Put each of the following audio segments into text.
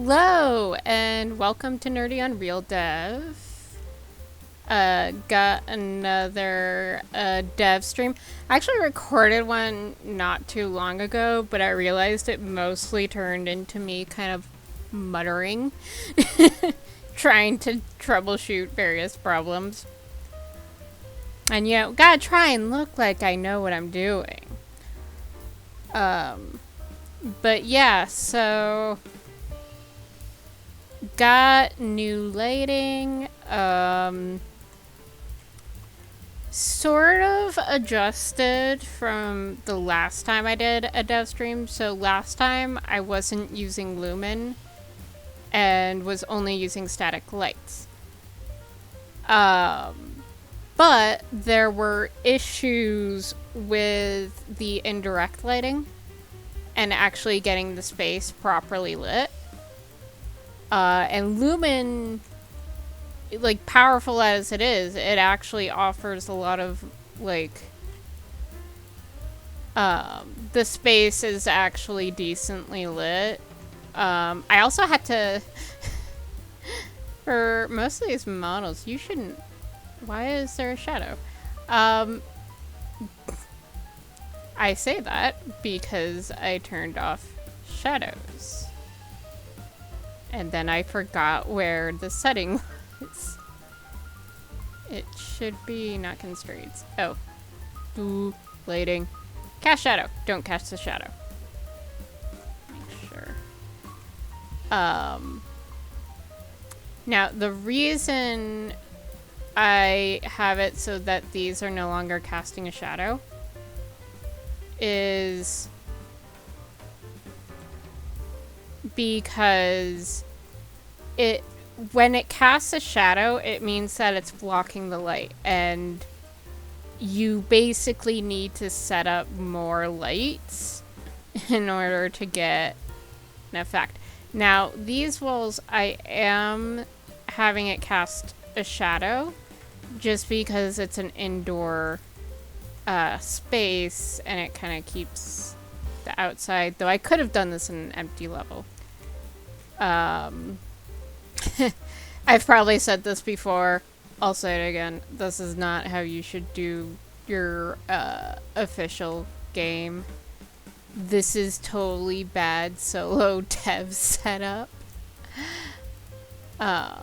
Hello, and welcome to Nerdy on Real Dev. Got another dev stream. I actually recorded one not too long ago, but I realized it mostly turned into me kind of muttering, trying to troubleshoot various problems. And gotta try and look like I know what I'm doing. But yeah, so got new lighting, sort of adjusted from the last time I did a dev stream. So last time I wasn't using lumen and was only using static lights. But there were issues with the indirect lighting and actually getting the space properly lit. And lumen, like, powerful as it is, it actually offers a lot of, like, the space is actually decently lit. I also had to, for most of these models, you shouldn't, why is there a shadow? I say that because I turned off shadows. And then I forgot where the setting was. It should be not constraints. Oh. Ooh, lighting. Cast shadow. Don't cast the shadow. Make sure. Now, the reason I have it so that these are no longer casting a shadow is because when it casts a shadow, it means that it's blocking the light, and you basically need to set up more lights in order to get an effect. Now, these walls, I am having it cast a shadow just because it's an indoor space and it kind of keeps the outside, though I could have done this in an empty level. I've probably said this before. I'll say it again. This is not how you should do your official game. This is totally bad solo dev setup. But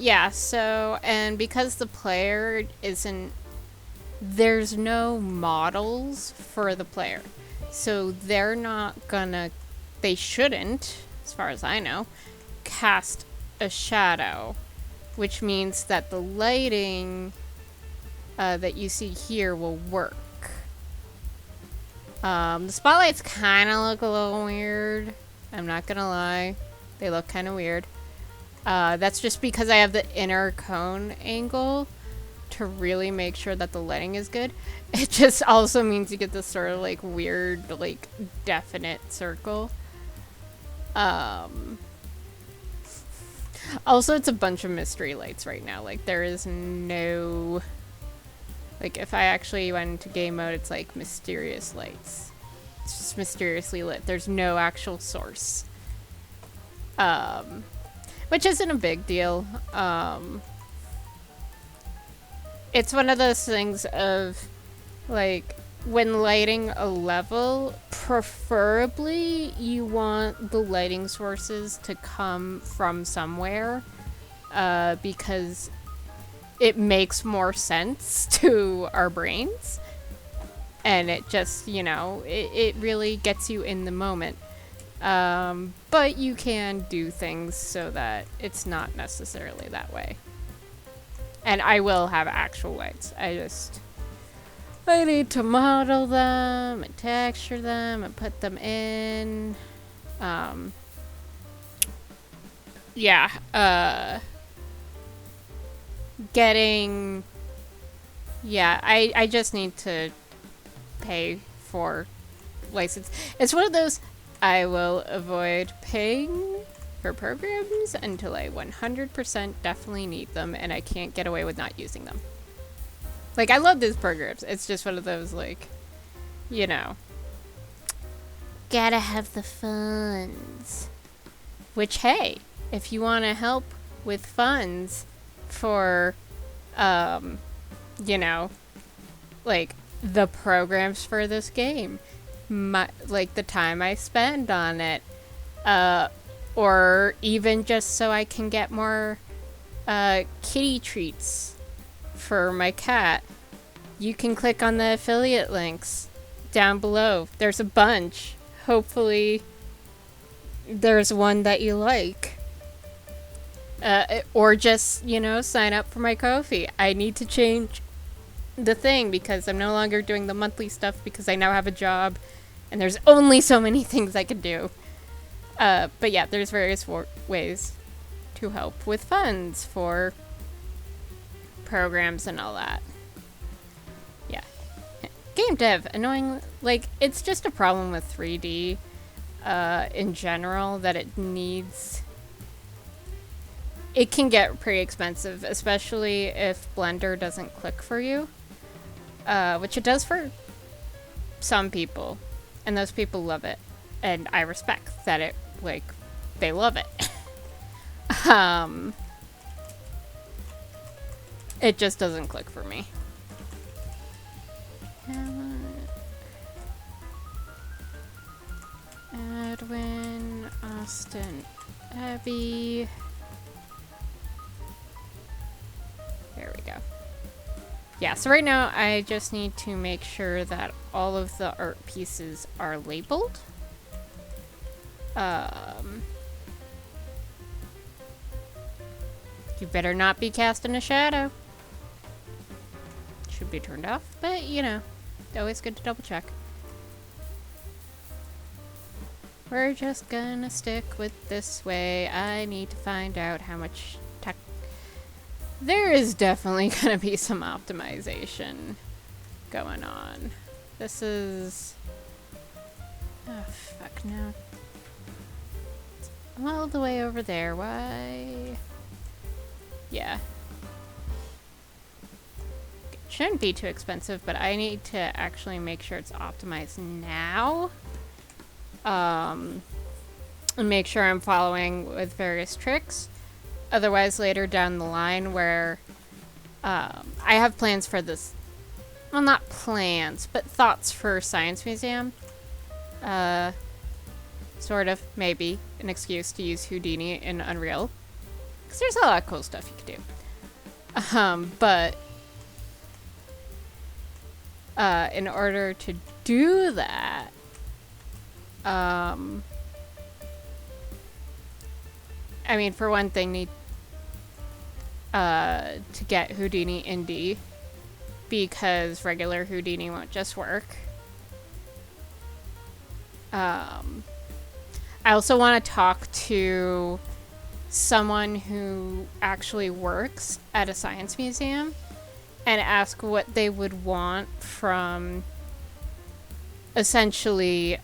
yeah, so, and because the player isn't, there's no models for the player. So they're not gonna, they shouldn't, as far as I know, cast a shadow, which means that the lighting that you see here will work. The spotlights kind of look a little weird. I'm not gonna lie. They look kind of weird. That's just because I have the inner cone angle to really make sure that the lighting is good. It just also means you get this sort of like weird, like definite circle. Also, it's a bunch of mystery lights right now. Like, there is no, like, if I actually went into game mode, it's like mysterious lights. It's just mysteriously lit. There's no actual source. Which isn't a big deal. It's one of those things of, like, when lighting a level, preferably you want the lighting sources to come from somewhere, because it makes more sense to our brains. And it just, it really gets you in the moment. But you can do things so that it's not necessarily that way. And I will have actual lights. I need to model them and texture them and put them in. I just need to pay for license. It's one of those, I will avoid paying for programs until I 100% definitely need them and I can't get away with not using them. Like, I love these programs. It's just one of those, like, gotta have the funds. Which, hey, if you want to help with funds for, you know, like the programs for this game, like the time I spend on it, or even just so I can get more kitty treats for my cat, you can click on the affiliate links down below. There's a bunch. Hopefully there's one that you like. Or just, sign up for my Ko-fi. I need to change the thing because I'm no longer doing the monthly stuff because I now have a job and there's only so many things I can do. But yeah, there's various ways to help with funds for programs and all that. Yeah. Game dev, annoying. Like, it's just a problem with 3D in general that it can get pretty expensive, especially if Blender doesn't click for you, which it does for some people, and those people love it, and I respect that they love it. It just doesn't click for me. Edwin, Austin, Abby. There we go. Yeah, so right now I just need to make sure that all of the art pieces are labeled. You better not be casting a shadow. Should be turned off, but always good to double check. We're just gonna stick with this way. I need to find out how much tech. There is definitely gonna be some optimization going on. This is. Oh, fuck no. I'm all the way over there. Why? Yeah. It shouldn't be too expensive, but I need to actually make sure it's optimized now. And make sure I'm following with various tricks. Otherwise, later down the line where I have plans for this. Well, not plans, but thoughts for Science Museum. Sort of, maybe, an excuse to use Houdini in Unreal. Because there's a lot of cool stuff you can do. But in order to do that, I mean, for one thing, need to get Houdini Indie, because regular Houdini won't just work. I also want to talk to someone who actually works at a science museum and ask what they would want from essentially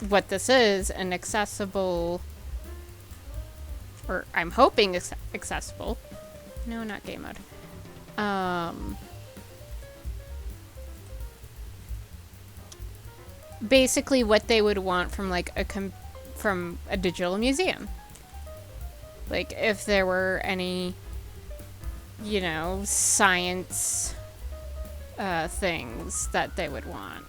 what this is, an accessible, or I'm hoping accessible. No, not game mode. Basically what they would want from from a digital museum. Like if there were any, science things that they would want.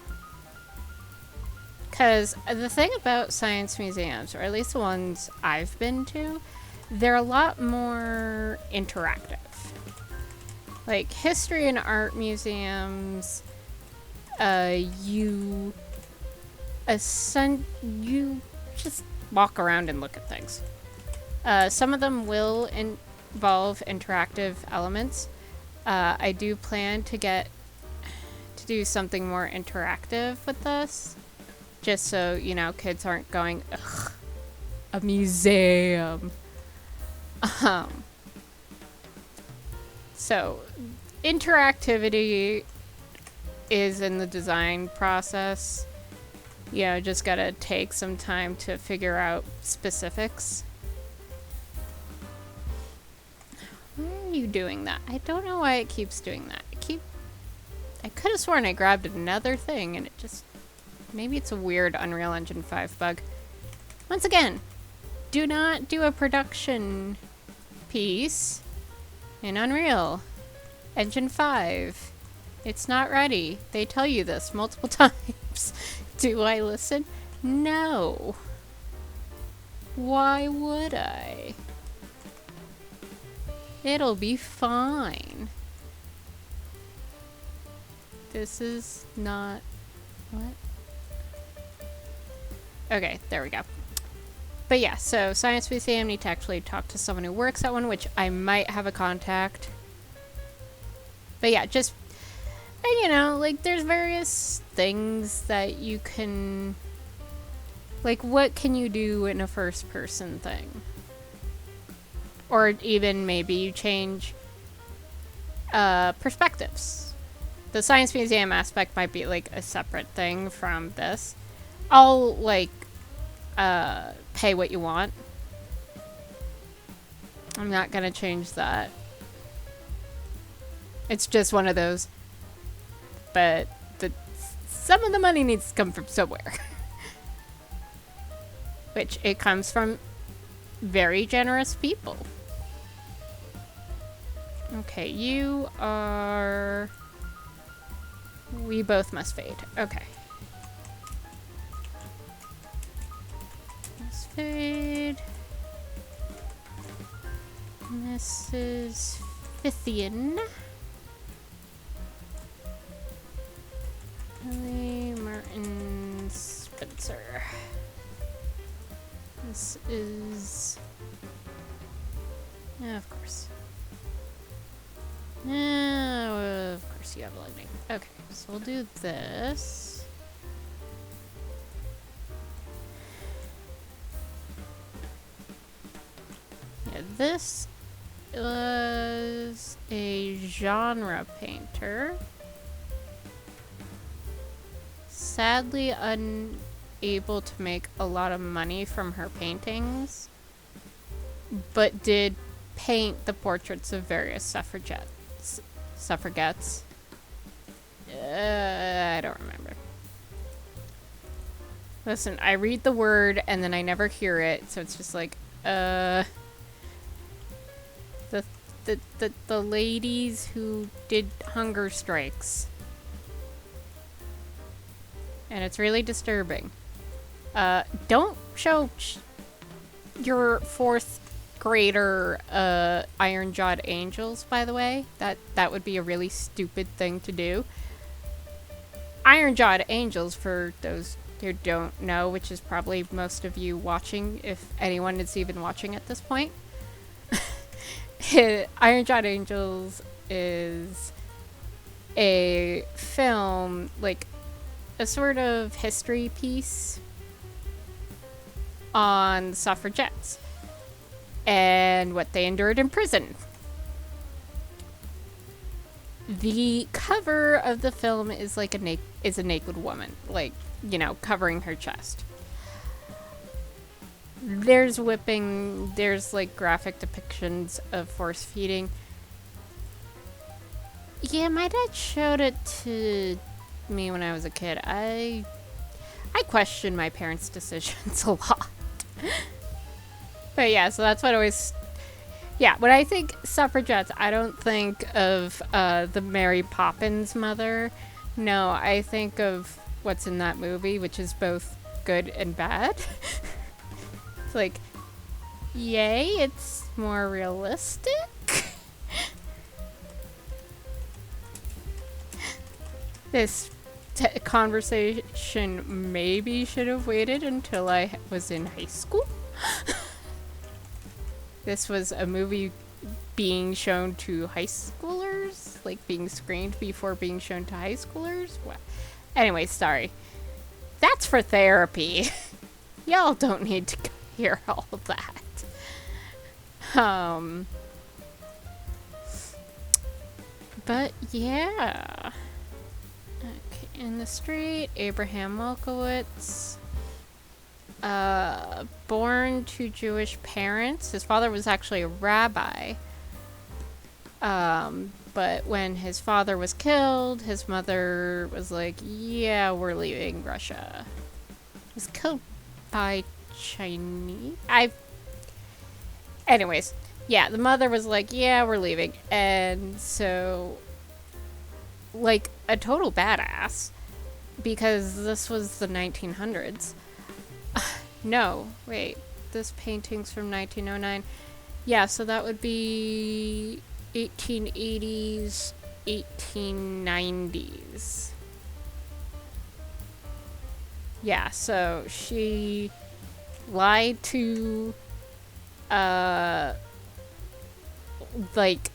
Because the thing about science museums, or at least the ones I've been to, they're a lot more interactive. Like history and art museums, you just walk around and look at things. Some of them will involve interactive elements. I do plan to do something more interactive with this. Just so, kids aren't going, ugh, a museum. So, interactivity is in the design process. Just gotta take some time to figure out specifics. Why are you doing that? I don't know why it keeps doing that. I could have sworn I grabbed another thing and it just... Maybe it's a weird Unreal Engine 5 bug. Once again, do not do a production piece in Unreal Engine 5. It's not ready. They tell you this multiple times. Do I listen? No. Why would I? It'll be fine. This is not... What? Okay, there we go. But yeah, so Science Museum, need to actually talk to someone who works at one, which I might have a contact. But yeah, just... And you know, like, there's various things that you can... Like, what can you do in a first-person thing? Or even maybe you change perspectives. The Science Museum aspect might be, like, a separate thing from this. I'll, like, pay what you want. I'm not gonna change that. It's just one of those. But some of the money needs to come from somewhere. Which it comes from very generous people. Okay, you are... We both must fade. Okay. Must fade. And this is Fithian. Ellie Martin Spencer. This is... Yeah, of course. Yeah, of course you have lightning. Okay, so we'll do this. Yeah, this was a genre painter. Sadly unable to make a lot of money from her paintings, but did paint the portraits of various suffragettes. I don't remember. Listen, I read the word and then I never hear it, so it's just like, the ladies who did hunger strikes. And it's really disturbing. Don't show your fourth grader iron-jawed angels, by the way. That would be a really stupid thing to do. Iron-jawed angels, for those who don't know, which is probably most of you watching, if anyone is even watching at this point. Iron-jawed angels is a film, like, a sort of history piece on suffragettes and what they endured in prison. The cover of the film is like a naked woman, like, you know, covering her chest. There's whipping, there's like graphic depictions of force feeding. Yeah, my dad showed it to me when I was a kid. I question my parents' decisions a lot. But yeah, so that's what always... Yeah, when I think suffragettes, I don't think of the Mary Poppins mother. No, I think of what's in that movie, which is both good and bad. It's like, yay, it's more realistic. This conversation maybe should have waited until I was in high school. This was a movie being shown to high schoolers, like being screened before being shown to high schoolers. Well, anyway, sorry. That's for therapy. Y'all don't need to hear all of that. But yeah. Okay, in the street, Abraham Malkowitz. Born to Jewish parents. His father was actually a rabbi. But when his father was killed, his mother was like, yeah, we're leaving Russia. He was killed by Chinese. Anyways, yeah, the mother was like, yeah, we're leaving. And so, like, a total badass, because this was the 1900s. No, wait, this painting's from 1909. Yeah, so that would be 1880s, 1890s. Yeah, so she lied to, uh, like,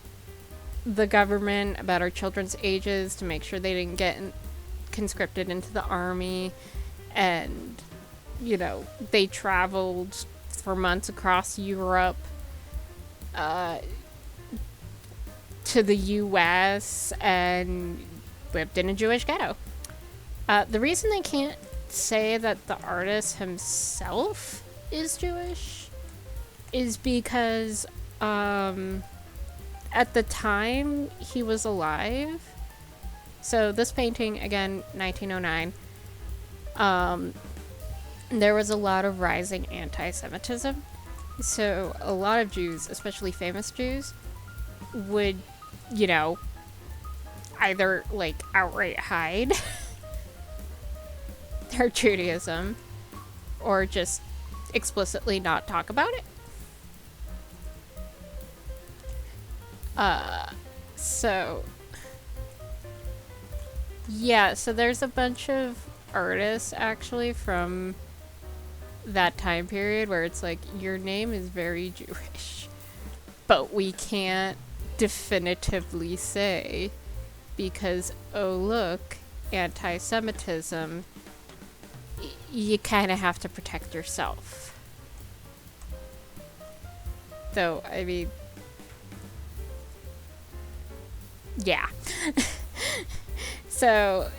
the government about her children's ages to make sure they didn't get conscripted into the army. And, you know, they traveled for months across Europe, to the US and lived in a Jewish ghetto. The reason they can't say that the artist himself is Jewish is because at the time he was alive. So this painting, again, 1909, there was a lot of rising anti-Semitism. So a lot of Jews, especially famous Jews, would, you know, either like outright hide their Judaism or just explicitly not talk about it. So yeah, so there's a bunch of artists actually from that time period where it's like, your name is very Jewish, but we can't definitively say because, oh look, anti-Semitism, you kind of have to protect yourself. Though, I mean, yeah. So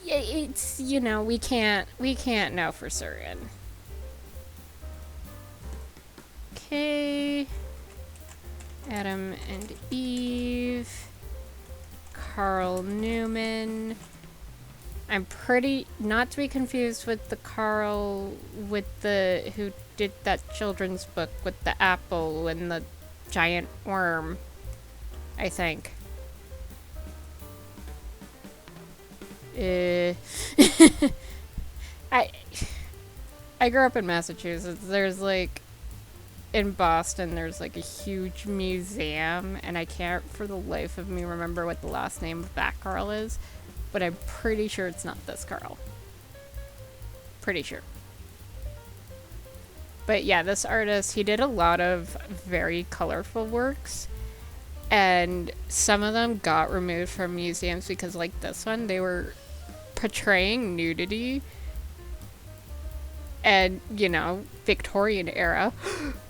it's, you know, we can't know for certain. Okay. Adam and Eve. Carl Newman. I'm pretty, not to be confused with the Carl with the, who did that children's book with the apple and the giant worm, I think. I grew up in Massachusetts. There's like, in Boston, there's like a huge museum, and I can't for the life of me remember what the last name of that Carl is, but I'm pretty sure it's not this Carl. Pretty sure. But yeah, this artist, he did a lot of very colorful works, and some of them got removed from museums because, like this one, they were portraying nudity and, you know, Victorian era.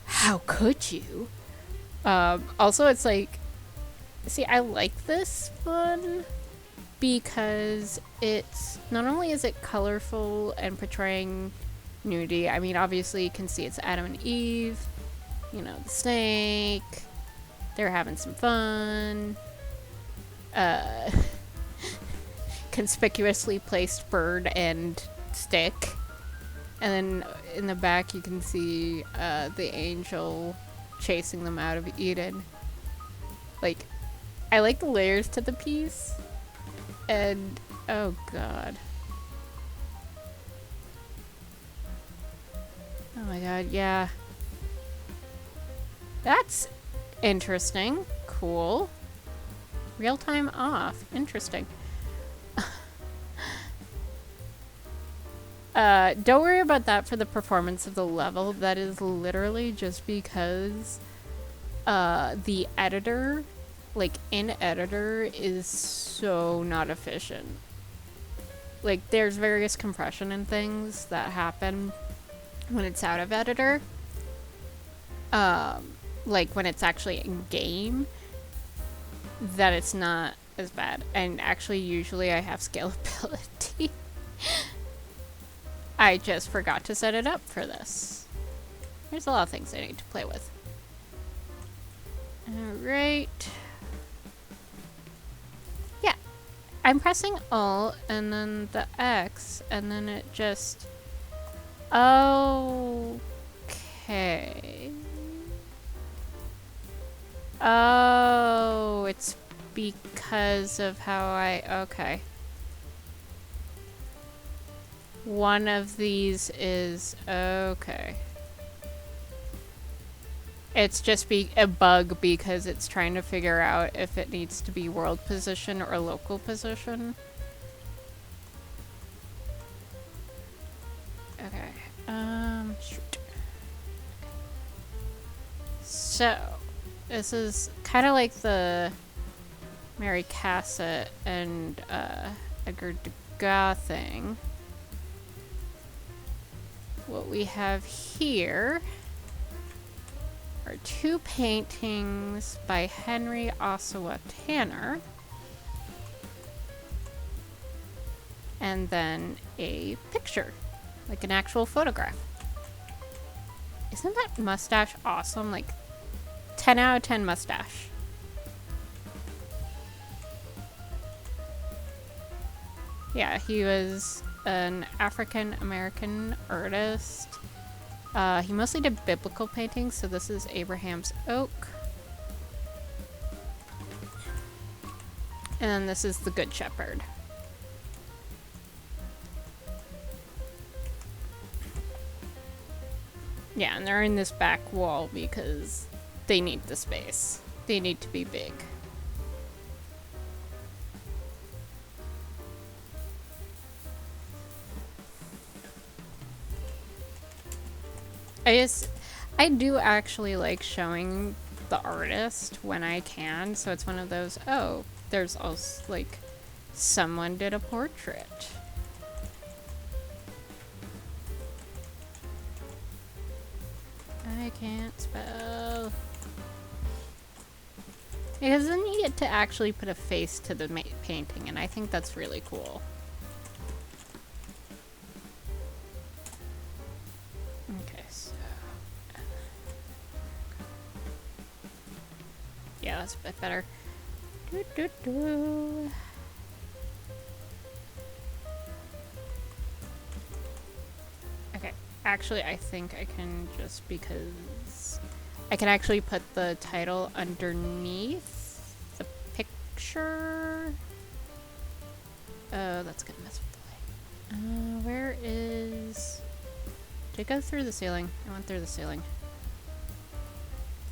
How could you? Also, it's like, see, I like this one because it's, not only is it colorful and portraying nudity, I mean, obviously you can see it's Adam and Eve, you know, the snake, they're having some fun, conspicuously placed bird and stick. And then in the back you can see the angel chasing them out of Eden. Like, I like the layers to the piece. And, oh god. Oh my god, yeah. That's interesting. Cool. Real time off. Interesting. Don't worry about that for the performance of the level. That is literally just because the editor, like in editor, is so not efficient. Like, there's various compression and things that happen when it's out of editor. Like when it's actually in game, that it's not as bad. And actually, usually I have scalability. I just forgot to set it up for this. There's a lot of things I need to play with. Alright. Yeah. I'm pressing Alt and then the X and then it just... Okay. because of how okay. One of these is, okay. It's just a bug because it's trying to figure out if it needs to be world position or local position. Okay, shoot. So, this is kind of like the Mary Cassatt and Edgar Degas thing. What we have here are two paintings by Henry Ossawa Tanner, and then a picture, like an actual photograph. Isn't that mustache awesome? Like 10 out of 10 mustache. Yeah, he was an African American artist. He mostly did biblical paintings, so this is Abraham's Oak. And then this is the Good Shepherd. Yeah, and they're in this back wall because they need the space. They need to be big. I do actually like showing the artist when I can, so it's one of those, oh, there's also, like, someone did a portrait. I can't spell. Because then you get to actually put a face to the painting, and I think that's really cool. Okay, so... yeah, that's a bit better. Okay, actually I think I can, just because I can actually put the title underneath the picture. Oh, that's gonna mess with the light. Where is... did it go through the ceiling? I went through the ceiling.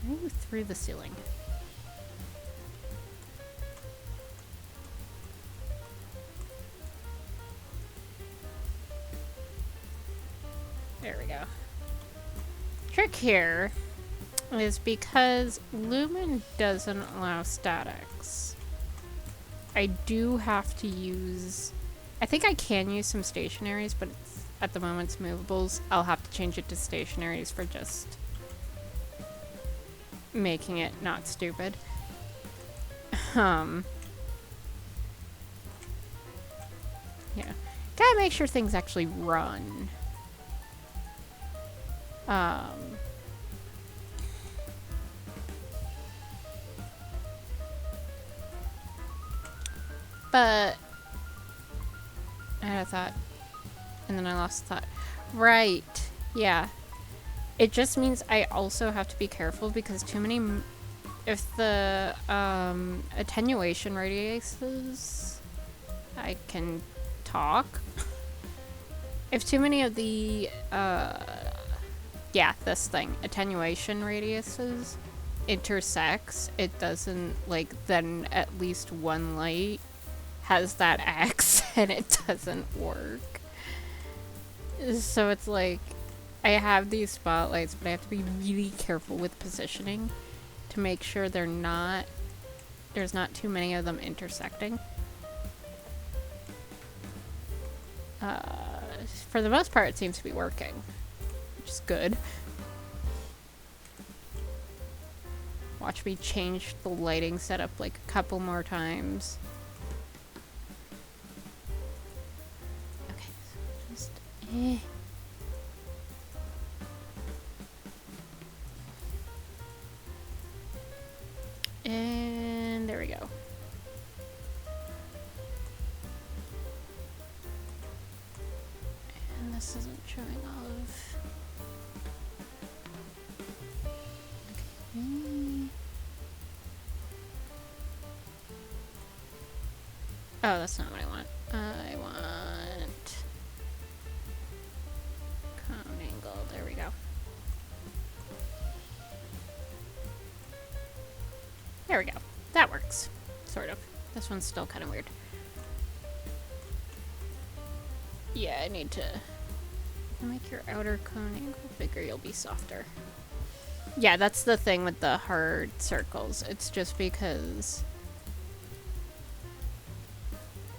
Maybe through the ceiling. There we go. Trick here is because Lumen doesn't allow statics. I do have to use... I think I can use some stationaries, but at the moment it's movables. I'll have to change it to stationaries for just making it not stupid. Yeah. Gotta make sure things actually run. But I had a thought, and then I lost the thought. Right, yeah. It just means I also have to be careful because too many... if the attenuation radiuses... I can talk. If too many of the yeah, this thing, attenuation radiuses intersects, it doesn't, like, then at least one light has that X and it doesn't work. So it's like, I have these spotlights, but I have to be really careful with positioning to make sure there's not too many of them intersecting. For the most part, it seems to be working, which is good. Watch me change the lighting setup like a couple more times. Okay, so just... and there we go. And this isn't showing all of... okay. Oh, that's not what I want. I want cone angle. There we go. There we go. That works. Sort of. This one's still kind of weird. Yeah, I need to make your outer cone angle bigger. You'll be softer. Yeah, that's the thing with the hard circles. It's just because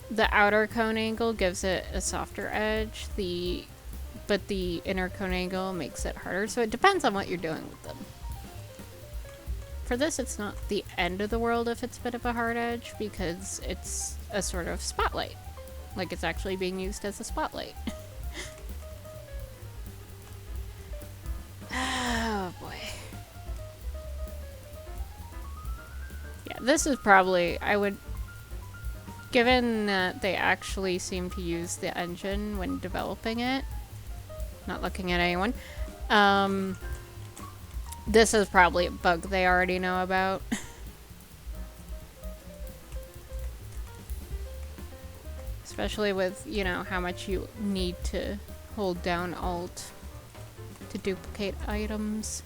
the outer cone angle gives it a softer edge, but the inner cone angle makes it harder. So it depends on what you're doing with them. For this, it's not the end of the world if it's a bit of a hard edge, because it's a sort of spotlight. Like it's actually being used as a spotlight. Oh boy. Yeah, this is probably, given that they actually seem to use the engine when developing it, not looking at anyone, this is probably a bug they already know about. Especially with, you know, how much you need to hold down Alt to duplicate items.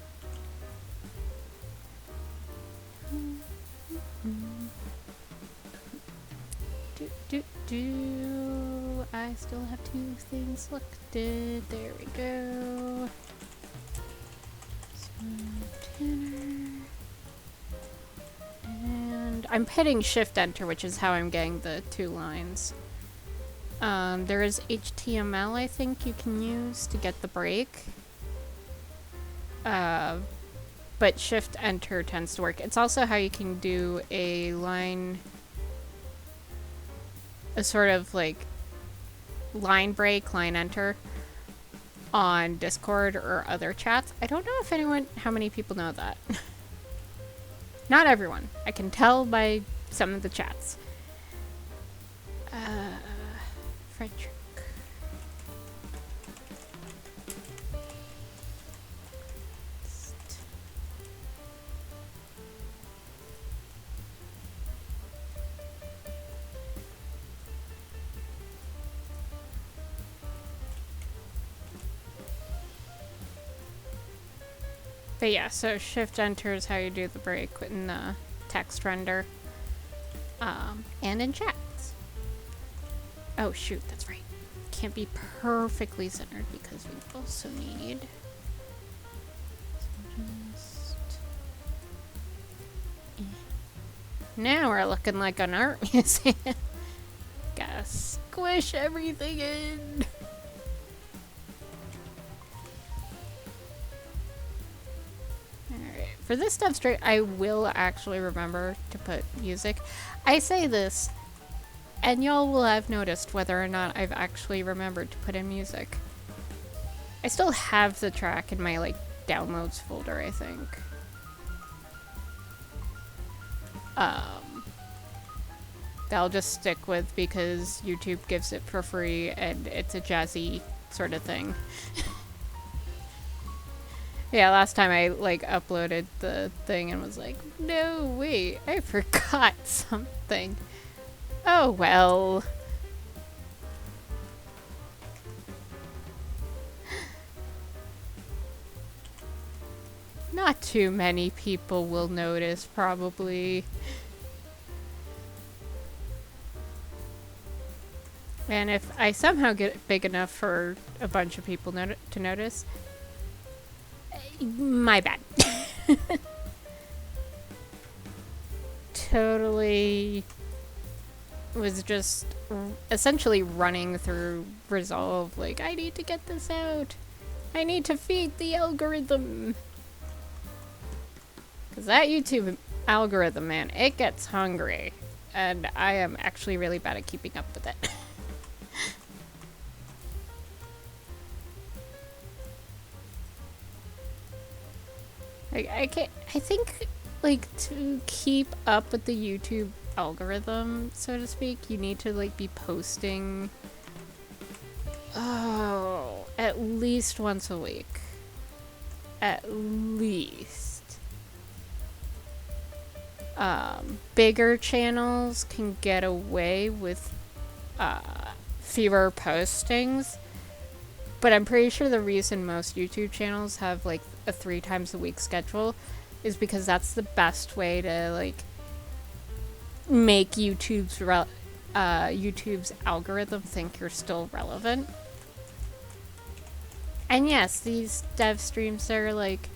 I still have 2 things selected. There we go. And I'm hitting Shift Enter, which is how I'm getting the 2 lines. There is HTML I think you can use to get the break. But Shift Enter tends to work. It's also how you can do a sort of like line break, line enter on Discord or other chats. I don't know how many people know that. Not everyone. I can tell by some of the chats. Frederick. But yeah, so Shift Enter is how you do the break in the text render. And in chats. Oh shoot, that's right. Can't be perfectly centered because we also need... Now we're looking like an art museum. Gotta squish everything in. Alright, for this Devstream, I will actually remember to put music. I say this, and y'all will have noticed whether or not I've actually remembered to put in music. I still have the track in my, like, downloads folder, I think. That I'll just stick with because YouTube gives it for free and it's a jazzy sort of thing. Yeah, last time I like uploaded the thing and was like, no, wait, I forgot something. Oh well. Not too many people will notice, probably. And if I somehow get big enough for a bunch of people to notice, my bad. Totally was just essentially running through Resolve, like, I need to get this out. I need to feed the algorithm. Because that YouTube algorithm, man, it gets hungry. And I am actually really bad at keeping up with it. Like, I think, like, to keep up with the YouTube algorithm, so to speak, you need to, like, be posting, at least once a week. At least. bigger channels can get away with fewer postings, but I'm pretty sure the reason most YouTube channels have like a 3 times a week schedule is because that's the best way to like make YouTube's algorithm think you're still relevant. And yes, these dev streams are like,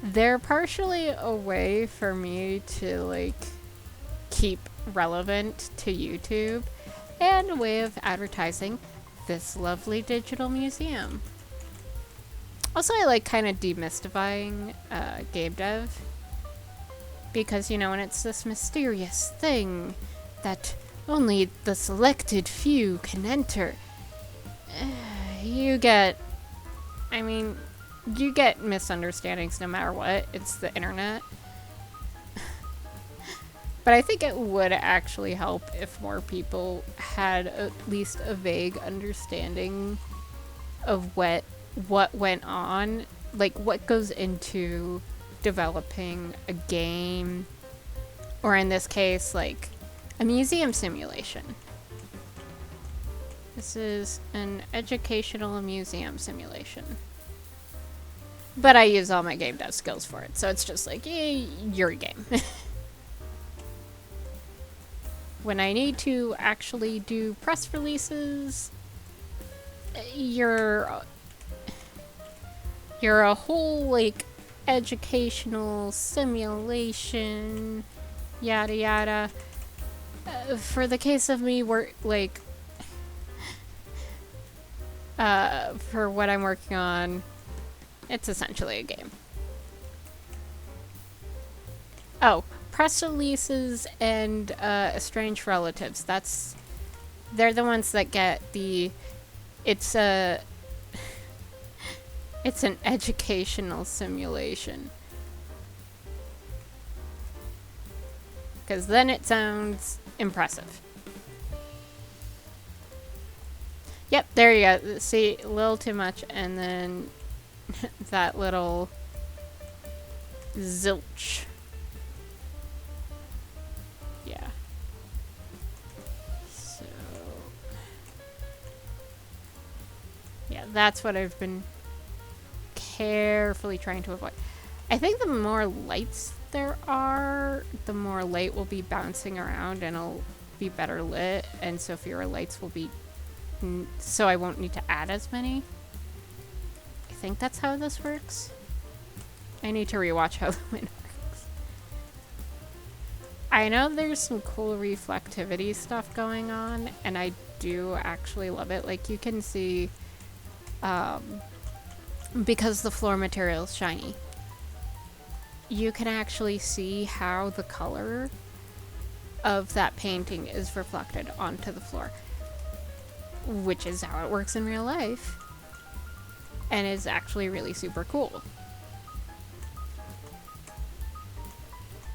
they're partially a way for me to like keep relevant to YouTube and a way of advertising this lovely digital museum. Also, I like kind of demystifying game dev, because, you know, when it's this mysterious thing that only the selected few can enter, you get misunderstandings no matter what. It's the internet. But I think it would actually help if more people had at least a vague understanding of what went on, like what goes into developing a game, or in this case, like a museum simulation. This is an educational museum simulation. But I use all my game dev skills for it, so it's just like, your game. When I need to actually do press releases, you're a whole, like, educational simulation, yada yada. For the case of me, we're like, for what I'm working on, it's essentially a game. Oh, press releases and estranged relatives. They're the ones that get the, it's an educational simulation. Because then it sounds impressive. Yep, there you go. See, a little too much, and then that little zilch. Yeah. So, yeah, that's what I've been carefully trying to avoid. I think the more lights there are, the more light will be bouncing around and it'll be better lit, and so fewer lights will be, so I won't need to add as many. I think that's how this works. I need to rewatch how the wind works. I know there's some cool reflectivity stuff going on, and I do actually love it. Like, you can see, because the floor material is shiny, you can actually see how the color of that painting is reflected onto the floor, which is how it works in real life, and is actually really super cool.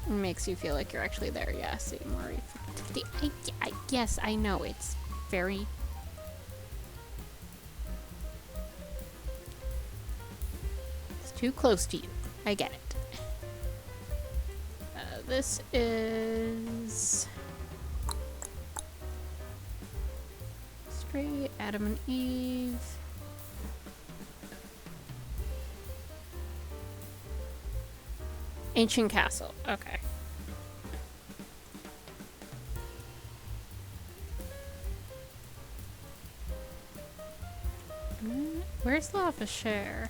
It makes you feel like you're actually there. Yeah, see, more reflectivity. Yes, I know, it's very... It's too close to you. I get it. This is... Stray, Adam and Eve. Ancient castle. Okay. Where's the office share?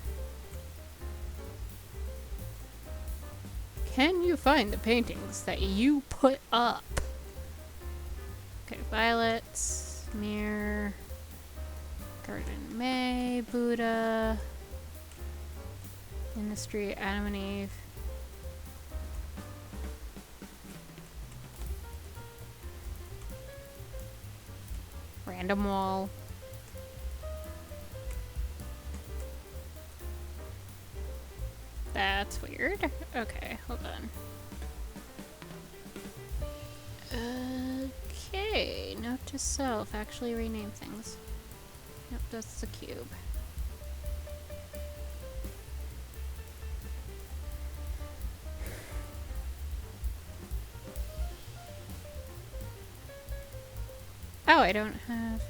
Can you find the paintings that you put up? Okay, violets, mirror, garden May, Buddha, in the street, Adam and Eve. Random wall. That's weird. Okay, hold on. Okay, note to self. Actually rename things. Yep, that's the cube. Oh, I don't have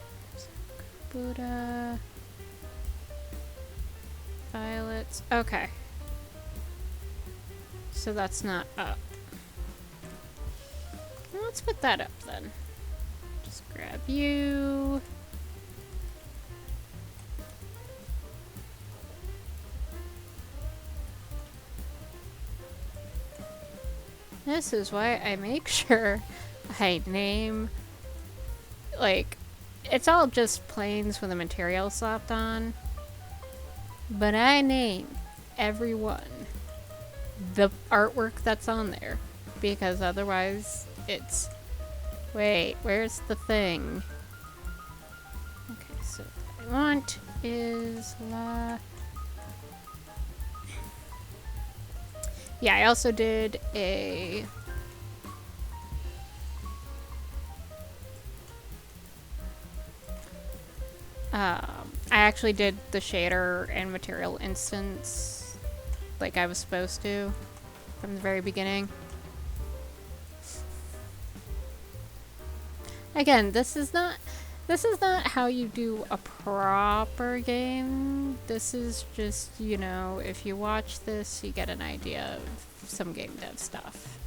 Buddha. Violets. Okay. So that's not up. Well, let's put that up then. Just grab you. This is why I make sure I name, like, it's all just planes with a material slapped on, but I name every one the artwork that's on there, because otherwise it's, wait, where's the thing? Okay, so what I want is yeah, I also did a I actually did the shader and material instance like I was supposed to from the very beginning. Again, this is not how you do a proper game. This is just, you know, if you watch this, you get an idea of some game dev stuff.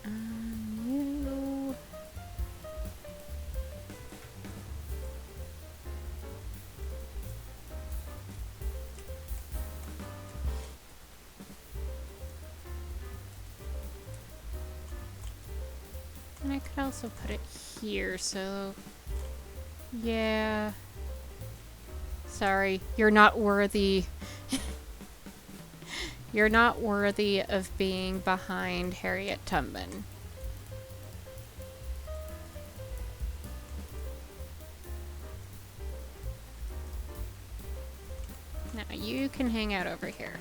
You. And I could also put it here, so yeah. Sorry, you're not worthy. You're not worthy of being behind Harriet Tubman. Now you can hang out over here.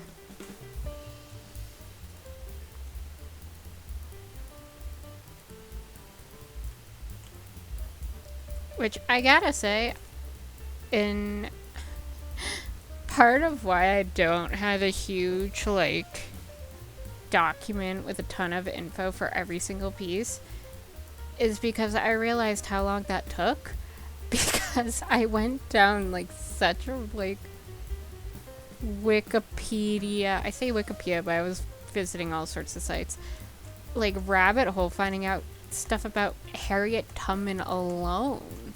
Which I gotta say, in part of why I don't have a huge, like, document with a ton of info for every single piece is because I realized how long that took. Because I went down, like, such a, like, Wikipedia. I say Wikipedia, but I was visiting all sorts of sites. Like, rabbit hole finding out stuff about Harriet Tubman alone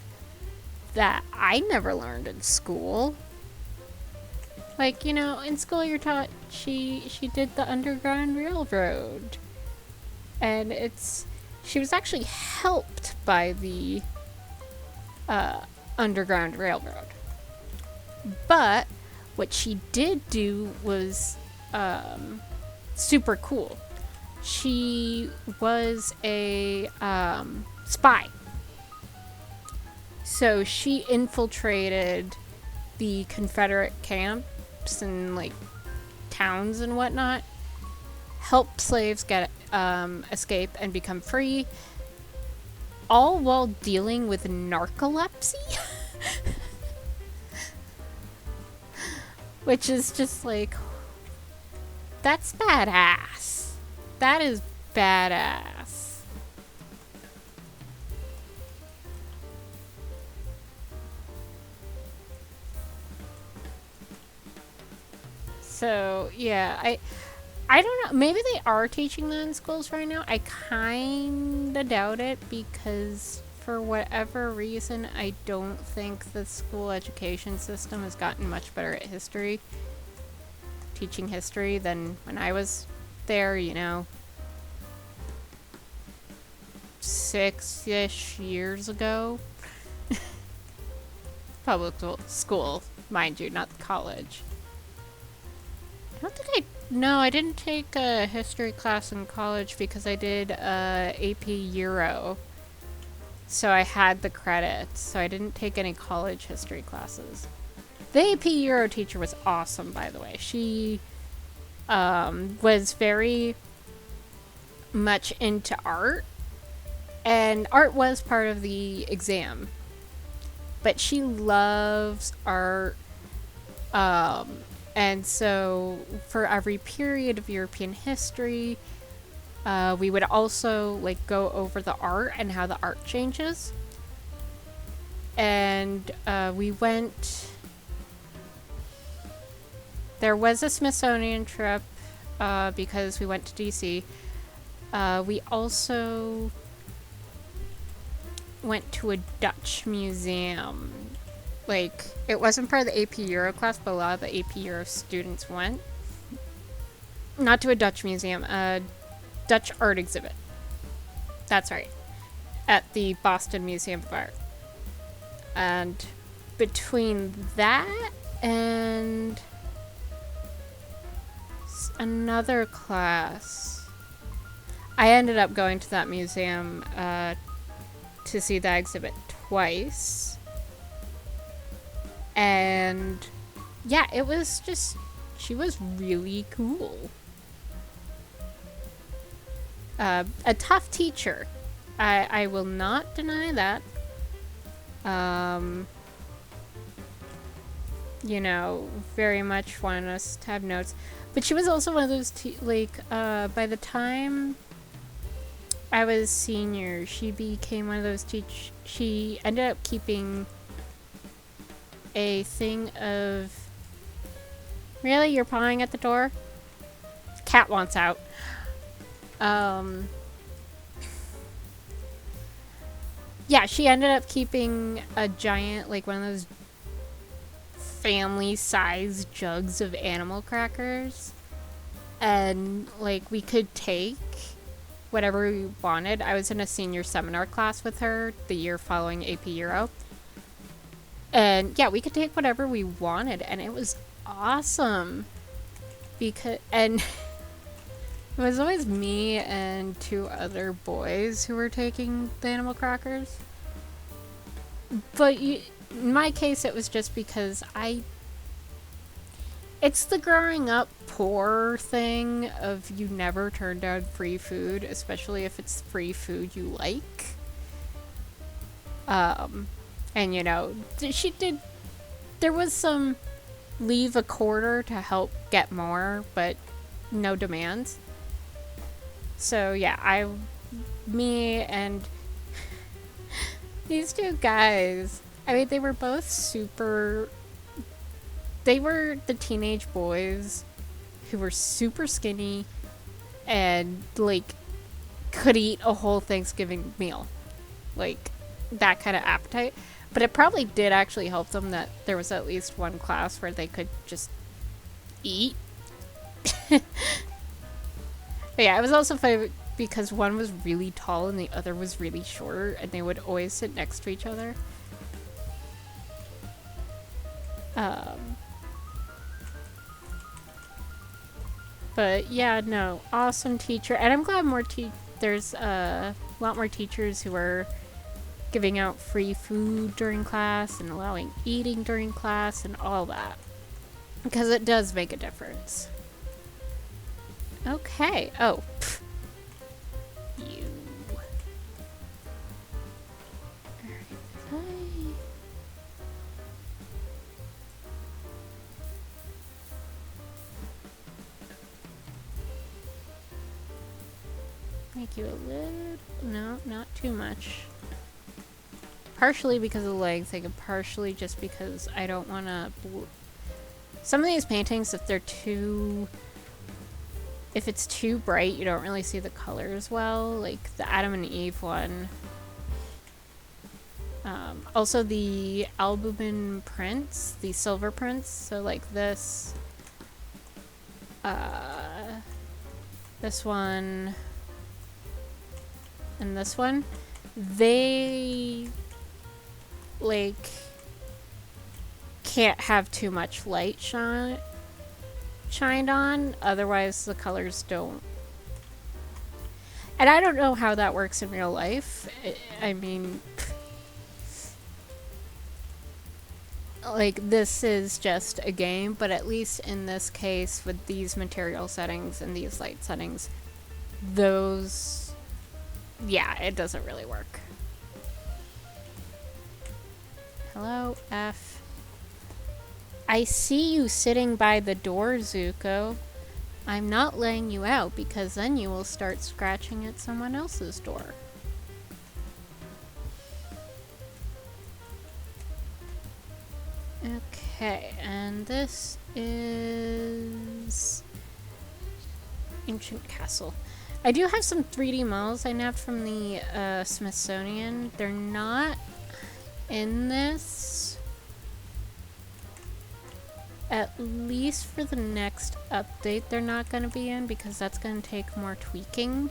that I never learned in school. Like, you know, in school you're taught she did the Underground Railroad. And she was actually helped by the Underground Railroad. But what she did do was super cool. She was a spy. So she infiltrated the Confederate camps and, like, towns and whatnot, helped slaves get escape and become free, all while dealing with narcolepsy. Which is just like, that's badass. That is badass. So, yeah, I don't know. Maybe they are teaching that in schools right now. I kind of doubt it because for whatever reason, I don't think the school education system has gotten much better at history, teaching history, than when I was there, you know, 6-ish years ago. Public school, mind you, not college. I don't think no, I didn't take a history class in college because I did AP Euro. So I had the credits, so I didn't take any college history classes. The AP Euro teacher was awesome, by the way. She was very much into art, and art was part of the exam. But she loves art, and so for every period of European history, We would also like go over the art and how the art changes. And we went. There was a Smithsonian trip because we went to DC. We also went to a Dutch museum. Like, it wasn't part of the AP Euro class, but a lot of the AP Euro students went. Not to a Dutch museum, a Dutch art exhibit. That's right. At the Boston Museum of Art. And between that and another class, I ended up going to that museum to see that exhibit twice. And yeah, it was just, she was really cool. A tough teacher. I will not deny that. You know, very much wanted us to have notes. But she was also one of those, by the time I was senior, she became one of those she ended up keeping a thing of... Really? You're pawing at the door? Cat wants out. Yeah, she ended up keeping a giant, like one of those family-sized jugs of animal crackers. And, like, we could take whatever we wanted. I was in a senior seminar class with her the year following AP Euro. And, yeah, we could take whatever we wanted, and it was awesome. And it was always me and two other boys who were taking the animal crackers. But in my case, it was just because it's the growing up poor thing of you never turn down free food, especially if it's free food you like. And you know, there was some leave a quarter to help get more, but no demands. So yeah, me and these two guys, I mean, they were both they were the teenage boys who were super skinny and, like, could eat a whole Thanksgiving meal. Like, that kind of appetite. But it probably did actually help them that there was at least one class where they could just eat. But yeah, it was also funny because one was really tall and the other was really short, and they would always sit next to each other. But yeah, no, awesome teacher. And I'm glad there's a lot more teachers who are giving out free food during class and allowing eating during class and all that. Because it does make a difference. Okay. Oh. Pfft. You. Make you a little... No, not too much. Partially because of the leg thing, and partially just because I don't want to... Some of these paintings, if it's too bright, you don't really see the colors well. Like the Adam and Eve one. Also the albumin prints, the silver prints. So like this. This one. And this one. They... like... can't have too much light shined on, otherwise the colors don't. And I don't know how that works in real life. I mean, like, this is just a game, but at least in this case, with these material settings and these light settings, yeah, it doesn't really work. Hello, F. I see you sitting by the door, Zuko. I'm not letting you out because then you will start scratching at someone else's door. Okay, and this is Ancient Castle. I do have some 3D models I nabbed from the Smithsonian. They're not in this, at least for the next update. They're not going to be in because that's going to take more tweaking.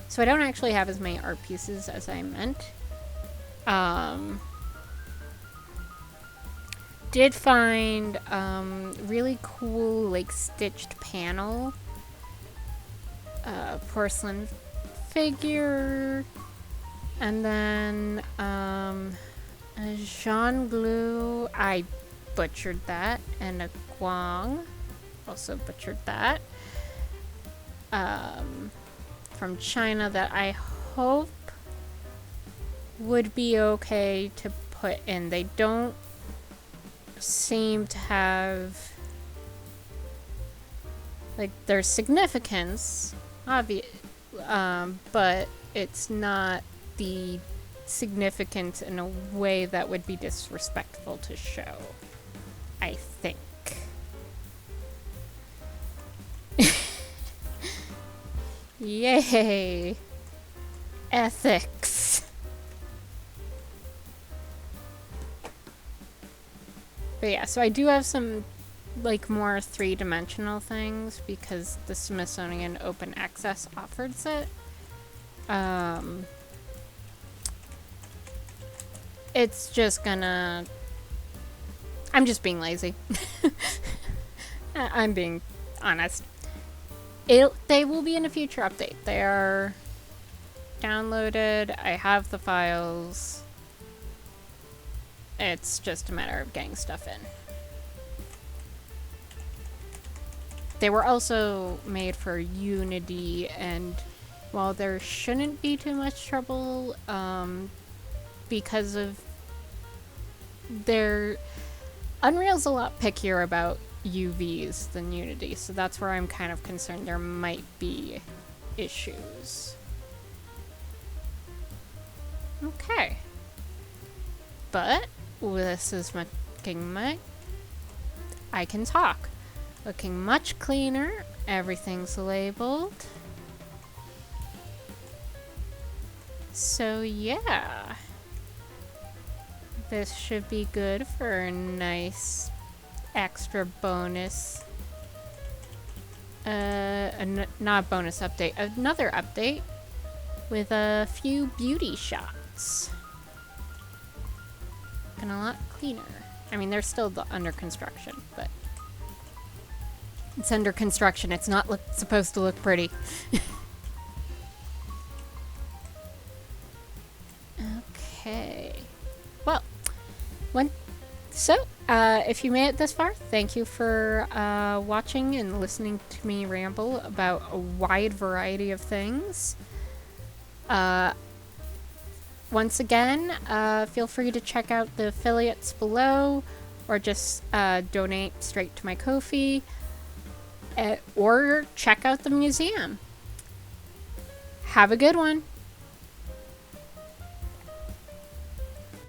So I don't actually have as many art pieces as I meant. Did find really cool like stitched panel porcelain figure, and then a Jean Glue, I butchered that, and a Guang, also butchered that, from China that I hope would be okay to put in. They don't seem to have, like, there's significance, but it's not the significance in a way that would be disrespectful to show, I think. Yay! Ethics! But yeah, so I do have some, like, more three-dimensional things because the Smithsonian Open Access offers it. It's just gonna... I'm just being lazy. I'm being honest. They will be in a future update. They are downloaded. I have the files. It's just a matter of getting stuff in. They were also made for Unity, and while there shouldn't be too much trouble, because of their... Unreal's a lot pickier about UVs than Unity, so that's where I'm kind of concerned there might be issues. Okay. But this is I can talk. Looking much cleaner. Everything's labeled. So yeah. This should be good for a nice extra bonus. Not bonus update. Another update with a few beauty shots. And a lot cleaner. I mean, they're still under construction, but it's under construction. It's not supposed to look pretty. Okay. Well, if you made it this far, thank you for watching and listening to me ramble about a wide variety of things. Once again, feel free to check out the affiliates below, or just donate straight to my Ko-fi, or check out the museum. Have a good one.